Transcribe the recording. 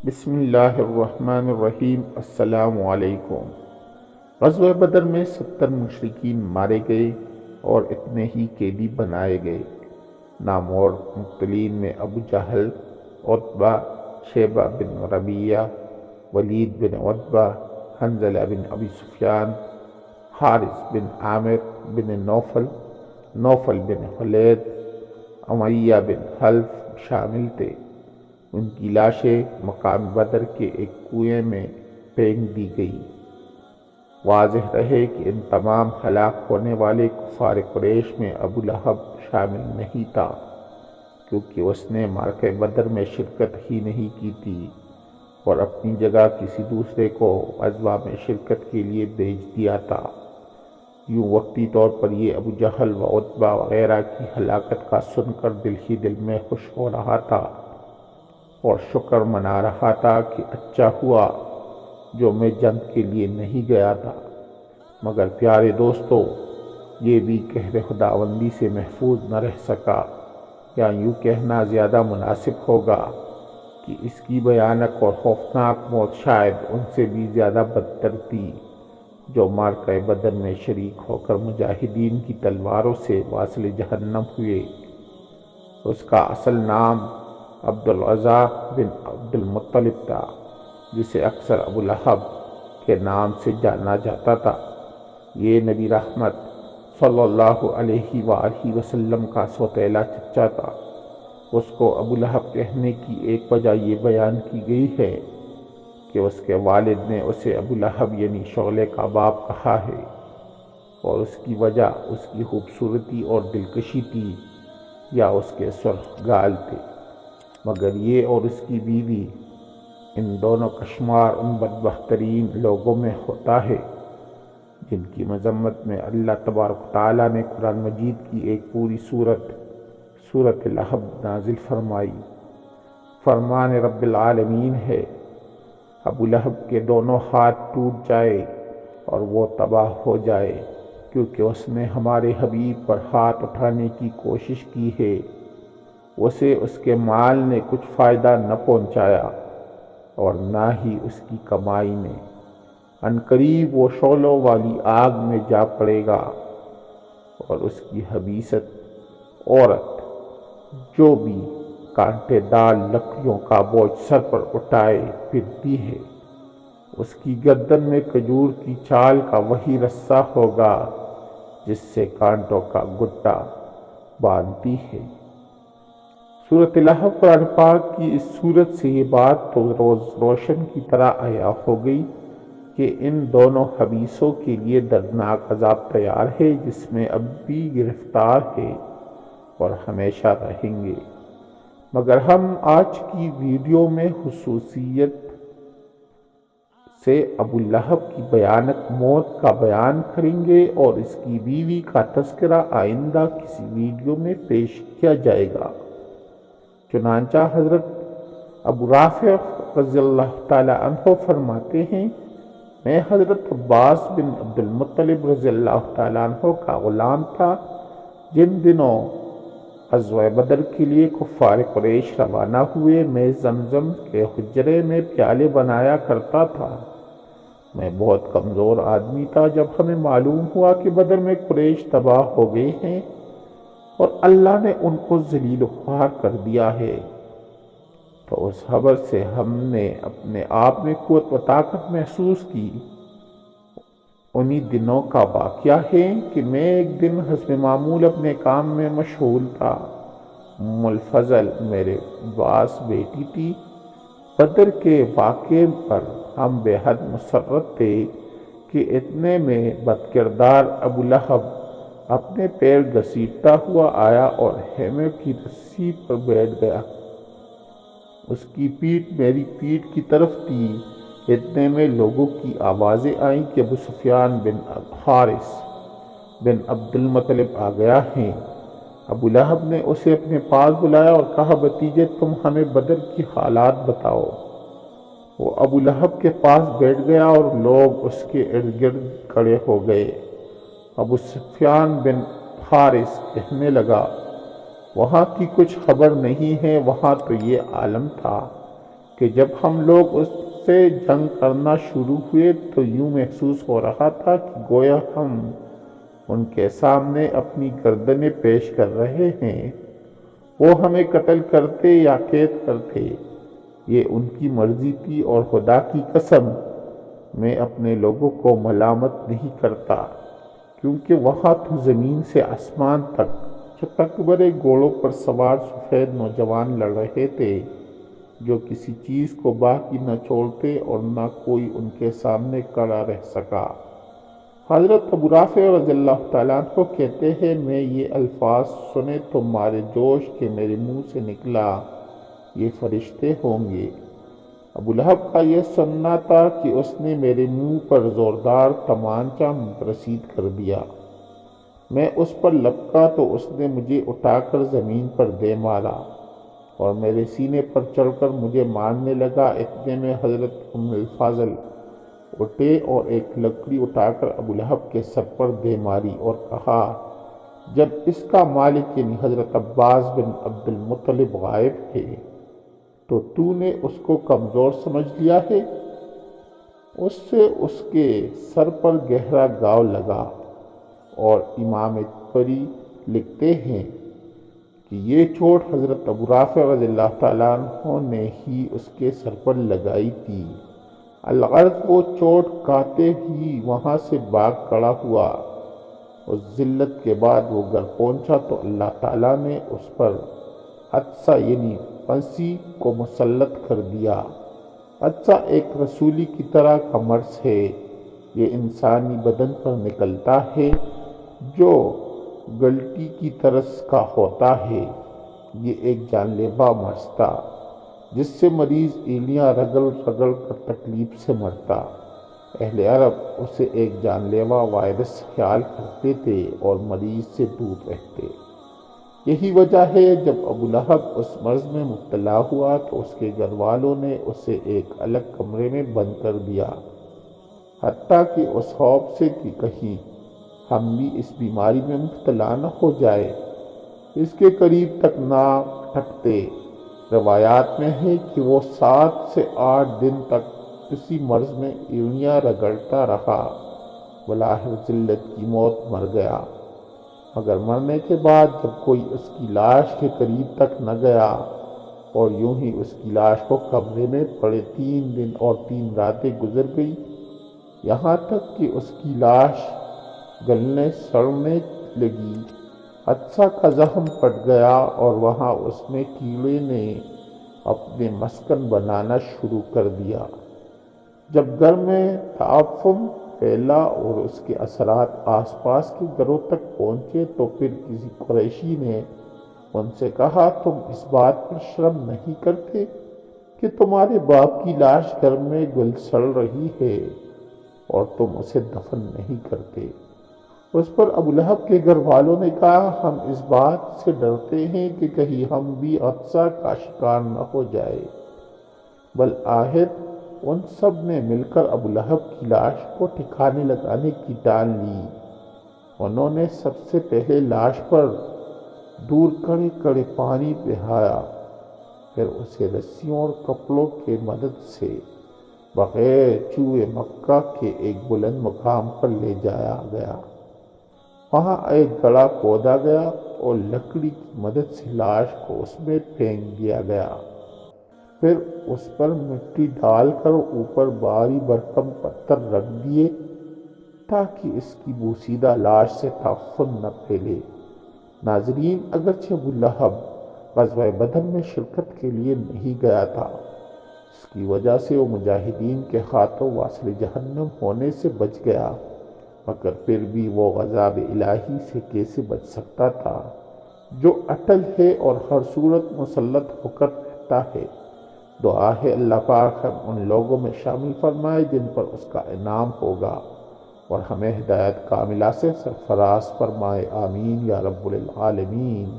بسم اللہ الرحمن الرحیم۔ السلام علیکم۔ غزوہ بدر میں 70 مشرکین مارے گئے اور اتنے ہی قیدی بنائے گئے۔ نامور مقتولین میں ابو جہل، عتبہ، شیبہ بن ربیعہ، ولید بن عتبہ، حنظلہ بن ابی سفیان، حارث بن عامر بن نوفل، نوفل بن خلید، امیہ بن حلف شامل تھے۔ ان کی لاشیں مقام بدر کے ایک کنویں میں پھینک دی گئی۔ واضح رہے کہ ان تمام ہلاک ہونے والے کفار قریش میں ابو لہب شامل نہیں تھا، کیونکہ اس نے معرکہ بدر میں شرکت ہی نہیں کی تھی اور اپنی جگہ کسی دوسرے کو غزوہ میں شرکت کے لیے بھیج دیا تھا۔ یوں وقتی طور پر یہ ابو جہل و عتبہ وغیرہ کی ہلاکت کا سن کر دل ہی دل میں خوش ہو رہا تھا اور شکر منا رہا تھا کہ اچھا ہوا جو میں جنگ کے لیے نہیں گیا تھا۔ مگر پیارے دوستو، یہ بھی قہر خداوندی سے محفوظ نہ رہ سکا، یا یوں کہنا زیادہ مناسب ہوگا کہ اس کی بھیانک اور خوفناک موت شاید ان سے بھی زیادہ بدتر تھی جو معرکہ بدر میں شریک ہو کر مجاہدین کی تلواروں سے واصل جہنم ہوئے۔ اس کا اصل نام عبد العزیٰ بن عبد المطلب تھا، جسے اکثر ابو لہب کے نام سے جانا جاتا تھا۔ یہ نبی رحمت صلی اللہ علیہ وآلہ وسلم کا سوتیلا چچا تھا۔ اس کو ابو لہب کہنے کی ایک وجہ یہ بیان کی گئی ہے کہ اس کے والد نے اسے ابو لہب یعنی شعلے کا باپ کہا ہے، اور اس کی وجہ اس کی خوبصورتی اور دلکشی تھی یا اس کے سرخ گال تھے۔ مگر یہ اور اس کی بیوی، ان دونوں کا شمار ان بدبخت ترین لوگوں میں ہوتا ہے جن کی مذمت میں اللہ تبارک و تعالیٰ نے قرآن مجید کی ایک پوری سورۃ لہب نازل فرمائی۔ فرمان رب العالمین ہے، ابو لہب کے دونوں ہاتھ ٹوٹ جائے اور وہ تباہ ہو جائے، کیونکہ اس نے ہمارے حبیب پر ہاتھ اٹھانے کی کوشش کی ہے۔ اسے اس کے مال نے کچھ فائدہ نہ پہنچایا اور نہ ہی اس کی کمائی نے۔ عنقریب وہ شعلوں والی آگ میں جا پڑے گا، اور اس کی حبیثت عورت جو بھی کانٹے دار لکڑیوں کا بوجھ سر پر اٹھائے پھرتی ہے، اس کی گردن میں کھجور کی چھال کا وہی رسہ ہوگا جس سے کانٹوں کا گٹا باندھتی ہے۔ سورۃ لہب قرآن پاک کی اس سورت سے یہ بات تو روز روشن کی طرح عیاں ہو گئی کہ ان دونوں حبیثوں کے لیے دردناک عذاب تیار ہے، جس میں اب بھی گرفتار ہے اور ہمیشہ رہیں گے۔ مگر ہم آج کی ویڈیو میں خصوصیت سے ابو لہب کی بھیانک موت کا بیان کریں گے اور اس کی بیوی کا تذکرہ آئندہ کسی ویڈیو میں پیش کیا جائے گا۔ چنانچہ حضرت ابو رافع رضی اللہ تعالی عنہ فرماتے ہیں، میں حضرت عباس بن عبد المطلب رضی اللہ تعالی عنہ کا غلام تھا۔ جن دنوں غزوہ بدر کے لیے کفار قریش روانہ ہوئے، میں زمزم کے حجرے میں پیالے بنایا کرتا تھا۔ میں بہت کمزور آدمی تھا۔ جب ہمیں معلوم ہوا کہ بدر میں قریش تباہ ہو گئے ہیں اور اللہ نے ان کو ذلیل و خوار کر دیا ہے، تو اس خبر سے ہم نے اپنے آپ میں قوت و طاقت محسوس کی۔ انہی دنوں کا واقعہ ہے کہ میں ایک دن حسب معمول اپنے کام میں مشغول تھا۔ ام الفضل میرے باس بیٹی تھی۔ بدر کے واقعے پر ہم بے حد مسرت تھے کہ اتنے میں بدکردار ابو لہب اپنے پیر گھسیٹتا ہوا آیا اور خیمے کی رسی پر بیٹھ گیا۔ اس کی پیٹھ میری پیٹھ کی طرف تھی۔ اتنے میں لوگوں کی آوازیں آئیں کہ ابو سفیان بن حارث بن عبد المطلب آ گیا ہے۔ ابو لہب نے اسے اپنے پاس بلایا اور کہا، بھتیجے تم ہمیں بدر کی حالات بتاؤ۔ وہ ابو لہب کے پاس بیٹھ گیا اور لوگ اس کے ارد گرد کھڑے ہو گئے۔ ابو سفیان بن حارث کہنے لگا، وہاں کی کچھ خبر نہیں ہے، وہاں تو یہ عالم تھا کہ جب ہم لوگ اس سے جنگ کرنا شروع ہوئے تو یوں محسوس ہو رہا تھا کہ گویا ہم ان کے سامنے اپنی گردنیں پیش کر رہے ہیں، وہ ہمیں قتل کرتے یا قید کرتے، یہ ان کی مرضی تھی، اور خدا کی قسم میں اپنے لوگوں کو ملامت نہیں کرتا، کیونکہ وہاں تو زمین سے آسمان تک چتکبرے گھوڑوں پر سوار سفید نوجوان لڑ رہے تھے، جو کسی چیز کو باقی نہ چھوڑتے اور نہ کوئی ان کے سامنے کھڑا رہ سکا۔ حضرت ابو رافع رضی اللہ تعالیٰ عنہ کہتے ہیں، میں یہ الفاظ سنے تو مارے جوش کے میرے منہ سے نکلا، یہ فرشتے ہوں گے۔ ابو لہب کا یہ سننا تھا کہ اس نے میرے منہ پر زوردار تمانچہ رسید کر دیا۔ میں اس پر لپکا تو اس نے مجھے اٹھا کر زمین پر دے مارا اور میرے سینے پر چڑھ کر مجھے مارنے لگا۔ اتنے میں حضرت ام الفضل اٹھے اور ایک لکڑی اٹھا کر ابو لہب کے سر پر دے ماری اور کہا، جب اس کا مالک یعنی حضرت عباس بن عبد المطلب غائب تھے تو تو نے اس کو کمزور سمجھ لیا ہے؟ اس سے اس کے سر پر گہرا گھاؤ لگا، اور امام طبری لکھتے ہیں کہ یہ چوٹ حضرت ابو رافع رضی اللہ تعالیٰ عنہ نے ہی اس کے سر پر لگائی تھی۔ الغرض وہ چوٹ کھاتے ہی وہاں سے بھاگ کھڑا ہوا۔ اس ذلت کے بعد وہ گھر پہنچا تو اللہ تعالیٰ نے اس پر حادثہ یعنی پھانسی کو مسلط کر دیا۔ حادثہ ایک رسولی کی طرح کا مرض ہے، یہ انسانی بدن پر نکلتا ہے جو گلٹی کی طرز کا ہوتا ہے۔ یہ ایک جان لیوا مرض تھا جس سے مریض ایلیاں رگڑ رگڑ کر تکلیف سے مرتا۔ اہل عرب اسے ایک جان لیوا وائرس خیال کرتے تھے اور مریض سے دور رہتے۔ یہی وجہ ہے جب ابو لہب اس مرض میں مبتلا ہوا تو اس کے گھر والوں نے اسے ایک الگ کمرے میں بند کر دیا، حتیٰ کہ اس خوف سے کہ کہیں ہم بھی اس بیماری میں مبتلا نہ ہو جائے اس کے قریب تک نہ ٹھکتے۔ روایات میں ہے کہ وہ 7 سے 8 دن تک اسی مرض میں ایڑیاں رگڑتا رہا، بلاخر ذلت کی موت مر گیا۔ مگر مرنے کے بعد جب کوئی اس کی لاش کے قریب تک نہ گیا اور یوں ہی اس کی لاش کو کمرے میں پڑے 3 دن اور 3 راتیں گزر گئی، یہاں تک کہ اس کی لاش گلنے سڑنے لگی۔ حادثہ کا زخم پھٹ گیا اور وہاں اس میں کیڑے نے اپنے مسکن بنانا شروع کر دیا۔ جب گھر میں تعفن پھیلا اور اس کے اثرات آس پاس کے گھروں تک پہنچے تو پھر کسی قریشی نے ان سے کہا، تم اس بات پر شرم نہیں کرتے کہ تمہارے باپ کی لاش گھر میں گل سڑ رہی ہے اور تم اسے دفن نہیں کرتے؟ اس پر ابو لہب کے گھر والوں نے کہا، ہم اس بات سے ڈرتے ہیں کہ کہیں ہم بھی حادثہ کا شکار نہ ہو جائے۔ بالآخر ان سب نے مل کر ابو لہب کی لاش کو ٹھکانے لگانے کی ٹال لی۔ انہوں نے سب سے پہلے لاش پر دور کڑے کڑے پانی بہایا، پھر اسے رسیوں اور کپڑوں کی مدد سے بغیر چوئے مکہ کے ایک بلند مقام پر لے جایا گیا۔ وہاں ایک گڑھا کھودا گیا اور لکڑی کی مدد سے لاش کو اس میں پھینک دیا گیا۔ پھر اس پر مٹی ڈال کر اوپر بھاری بھرکم پتھر رکھ دیے تاکہ اس کی بوسیدہ لاش سے تعفن نہ پھیلے۔ ناظرین، اگرچہ ابو لہب غزوہ بدر میں شرکت کے لیے نہیں گیا تھا، اس کی وجہ سے وہ مجاہدین کے ہاتھوں واصل جہنم ہونے سے بچ گیا، مگر پھر بھی وہ غضب الہی سے کیسے بچ سکتا تھا جو اٹل ہے اور ہر صورت مسلط ہو کر رہتا ہے۔ دعا ہے اللہ پاک ہم ان لوگوں میں شامل فرمائے جن پر اس کا انعام ہوگا، اور ہمیں ہدایت کاملہ سے سرفراز فرمائے، آمین یا رب العالمین۔